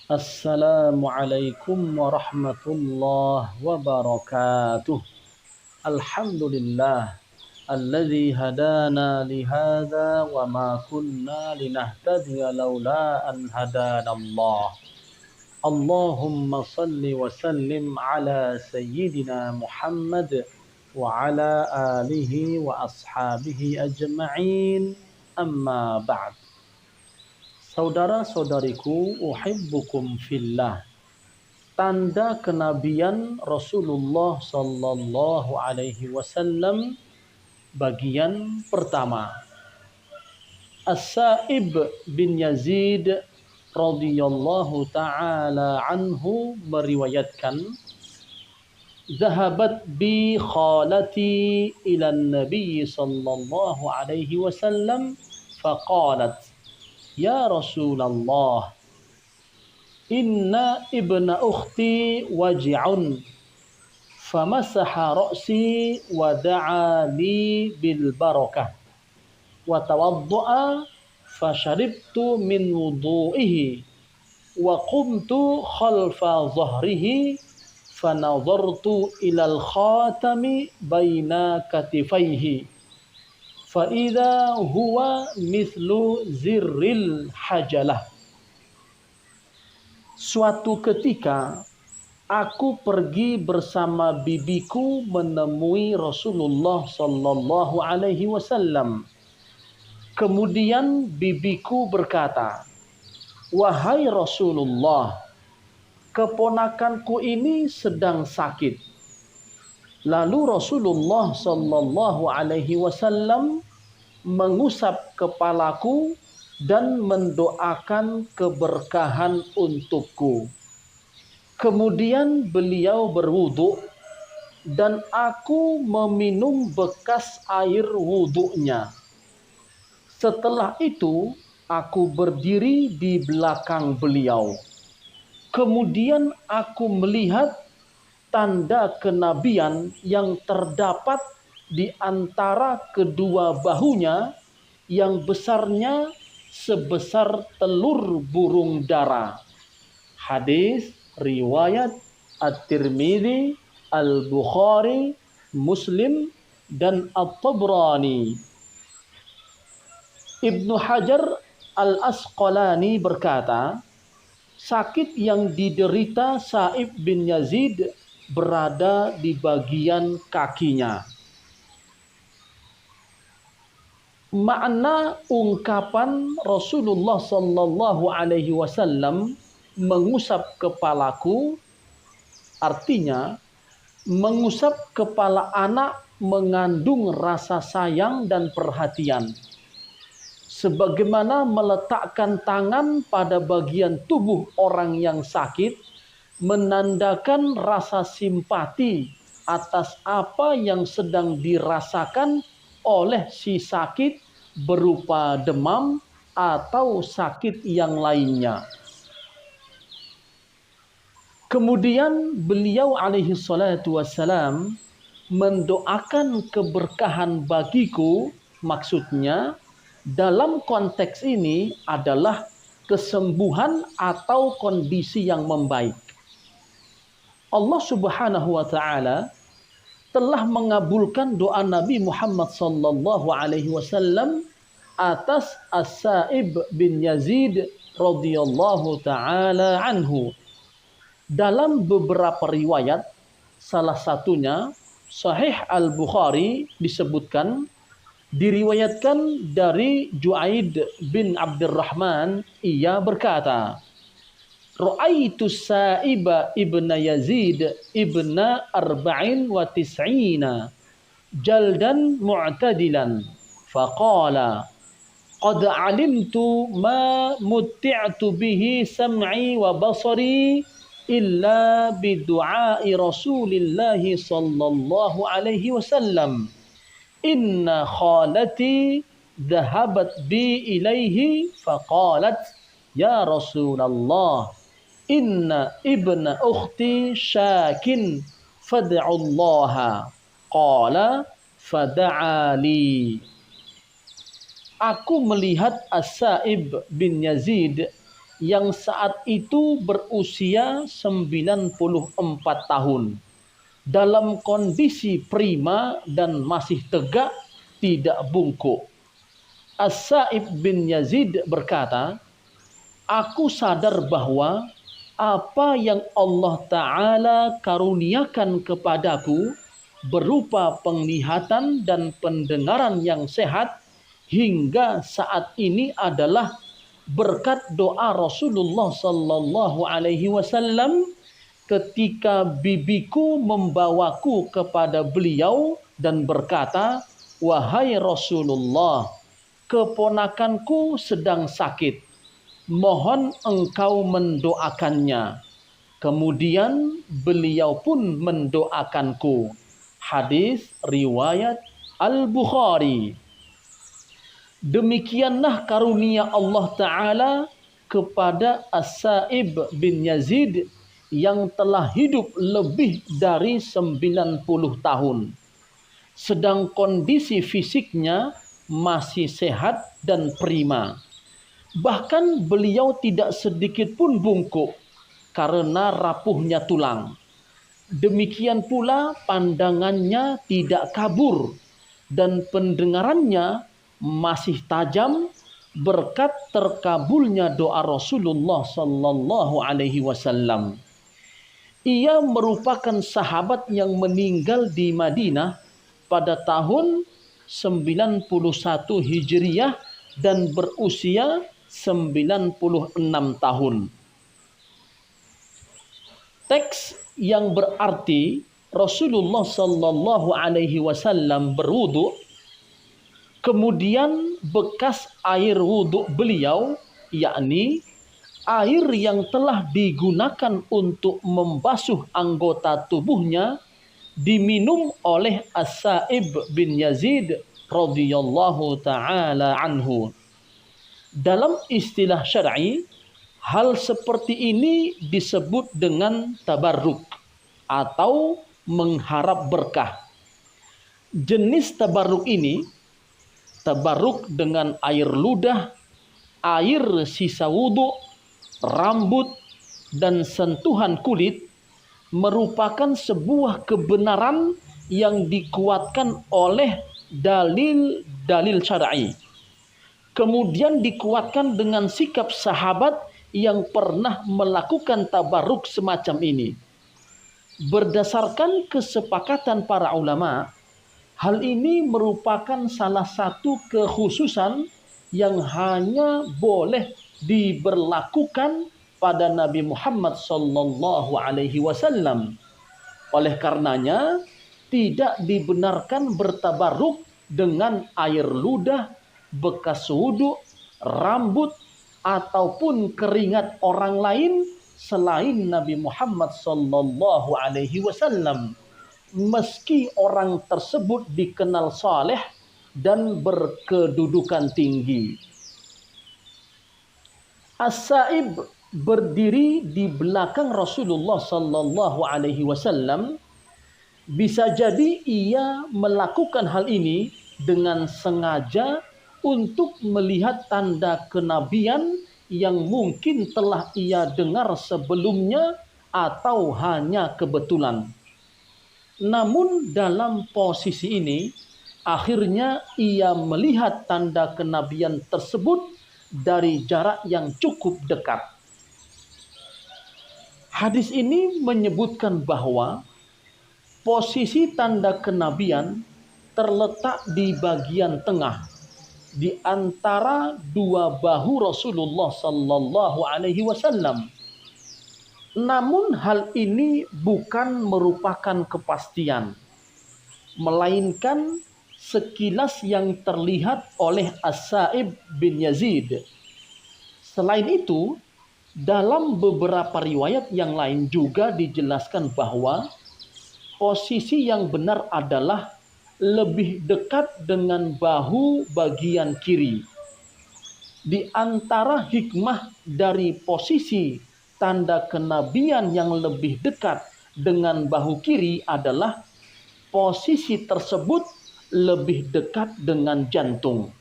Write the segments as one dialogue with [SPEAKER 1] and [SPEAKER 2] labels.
[SPEAKER 1] Assalamualaikum warahmatullahi wabarakatuh. Alhamdulillah alladzi hadana li hadza wa ma kunna linahtadiya laula an hadanallah. Allahumma salli wa sallim ala sayyidina Muhammad wa ala alihi wa ashabihi ajma'in. Amma ba'd. Saudara-saudariku, uhibbukum fillah. Tanda kenabian Rasulullah sallallahu alaihi wasallam bagian pertama. As-Sa'ib bin Yazid radhiyallahu taala anhu meriwayatkan, "Zahabat bi khalati ila Nabi sallallahu alaihi wasallam faqalat, ya Rasulullah, inna ibna ukhti waji'un, famasaha ra'si wa da'a li bil barakah wa tawaddu'a fasharibtu min wudu'ihi wa qumtu khalfa dhahrihi fanadhartu ilal khatami baina katifaihi fa idza huwa mithlu zirril hajalah." Suatu ketika aku pergi bersama bibiku menemui Rasulullah sallallahu alaihi wasallam. Kemudian bibiku berkata, "Wahai Rasulullah, keponakanku ini sedang sakit." Lalu Rasulullah sallallahu alaihi wasallam mengusap kepalaku dan mendoakan keberkahan untukku. Kemudian beliau berwudu dan aku meminum bekas air wudunya. Setelah itu aku berdiri di belakang beliau. Kemudian aku melihat tanda kenabian yang terdapat di antara kedua bahunya yang besarnya sebesar telur burung dara. Hadis riwayat At-Tirmidzi, Al-Bukhari, Muslim, dan At-Tabrani. Ibnu Hajar Al-Asqalani berkata, sakit yang diderita Sa'ib bin Yazid berada di bagian kakinya. Makna ungkapan Rasulullah sallallahu alaihi wasallam mengusap kepalaku artinya mengusap kepala anak mengandung rasa sayang dan perhatian. Sebagaimana meletakkan tangan pada bagian tubuh orang yang sakit menandakan rasa simpati atas apa yang sedang dirasakan oleh si sakit berupa demam atau sakit yang lainnya. Kemudian beliau alaihi salatu wassalam mendoakan keberkahan bagiku, maksudnya dalam konteks ini adalah kesembuhan atau kondisi yang membaik. Allah Subhanahu wa taala telah mengabulkan doa Nabi Muhammad sallallahu alaihi wasallam atas As-Sa'ib bin Yazid radhiyallahu taala anhu. Dalam beberapa riwayat, salah satunya Sahih Al-Bukhari disebutkan, diriwayatkan dari Ju'aid bin Abdurrahman, ia berkata, "Ra'aitu Sa'iba ibna Yazid ibna arba'in wa tis'ina jaldan mu'tadilan faqala qad alimtu ma mutti'tu bihi sam'i wa basari illa bidu'ai Rasulillahi sallallahu alaihi wasallam. Inna khalati dhahabat bi ilaihi faqalat, ya Rasulullah, inna ibna ukhti syakin fad'ullaha." Qala fada'ali. Aku melihat As-Sa'ib bin Yazid yang saat itu berusia 94 tahun. Dalam kondisi prima dan masih tegak, tidak bungkuk. As-Sa'ib bin Yazid berkata, aku sadar bahwa apa yang Allah Ta'ala karuniakan kepadaku berupa penglihatan dan pendengaran yang sehat hingga saat ini adalah berkat doa Rasulullah Sallallahu Alaihi Wasallam ketika bibiku membawaku kepada beliau dan berkata, wahai Rasulullah, keponakanku sedang sakit, mohon engkau mendoakannya. Kemudian beliau pun mendoakanku. Hadis riwayat Al-Bukhari. Demikianlah karunia Allah Ta'ala kepada As-Sa'ib bin Yazid yang telah hidup lebih dari 90 tahun. Sedang kondisi fisiknya masih sehat dan prima. Bahkan beliau tidak sedikit pun bungkuk karena rapuhnya tulang. Demikian pula pandangannya tidak kabur dan pendengarannya masih tajam berkat terkabulnya doa Rasulullah Sallallahu Alaihi Wasallam. Ia merupakan sahabat yang meninggal di Madinah pada tahun 91 Hijriah dan berusia 96 tahun. Teks yang berarti Rasulullah Sallallahu Alaihi Wasallam berwudu, kemudian bekas air wudhu beliau, yakni air yang telah digunakan untuk membasuh anggota tubuhnya, diminum oleh As-Sa'ib bin Yazid radhiyallahu ta'ala anhu. Dalam istilah syar'i, hal seperti ini disebut dengan tabarruk atau mengharap berkah. Jenis tabarruk ini, tabarruk dengan air ludah, air sisa wudhu, rambut, dan sentuhan kulit, merupakan sebuah kebenaran yang dikuatkan oleh dalil-dalil syar'i. Kemudian dikuatkan dengan sikap sahabat yang pernah melakukan tabarruk semacam ini. Berdasarkan kesepakatan para ulama, hal ini merupakan salah satu kekhususan yang hanya boleh diberlakukan pada Nabi Muhammad Sallallahu Alaihi Wasallam. Oleh karenanya, tidak dibenarkan bertabarruk dengan air ludah, bekas wudhu, rambut, ataupun keringat orang lain selain Nabi Muhammad Sallallahu Alaihi Wasallam, meski orang tersebut dikenal saleh dan berkedudukan tinggi. As-Sa'ib berdiri di belakang Rasulullah Sallallahu Alaihi Wasallam. Bisa jadi ia melakukan hal ini dengan sengaja untuk melihat tanda kenabian yang mungkin telah ia dengar sebelumnya atau hanya kebetulan. Namun dalam posisi ini, akhirnya ia melihat tanda kenabian tersebut dari jarak yang cukup dekat. Hadis ini menyebutkan bahwa posisi tanda kenabian terletak di bagian tengah, di antara dua bahu Rasulullah Sallallahu Alaihi Wasallam. Namun hal ini bukan merupakan kepastian, melainkan sekilas yang terlihat oleh As-Sa'ib bin Yazid. Selain itu, dalam beberapa riwayat yang lain juga dijelaskan bahwa posisi yang benar adalah lebih dekat dengan bahu bagian kiri. Di antara hikmah dari posisi tanda kenabian yang lebih dekat dengan bahu kiri adalah posisi tersebut lebih dekat dengan jantung.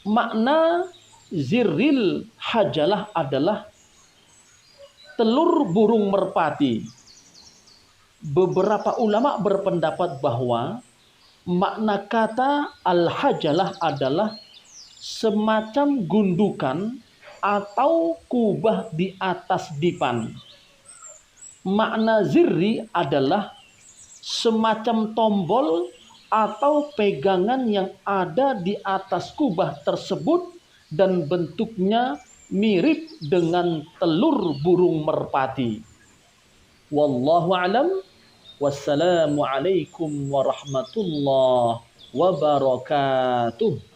[SPEAKER 1] Makna zirril hajalah adalah telur burung merpati. Beberapa ulama berpendapat bahwa makna kata al-hajalah adalah semacam gundukan atau kubah di atas dipan. Makna zirri adalah semacam tombol atau pegangan yang ada di atas kubah tersebut dan bentuknya mirip dengan telur burung merpati. Wallahu alam. Wassalamualaikum warahmatullahi wabarakatuh.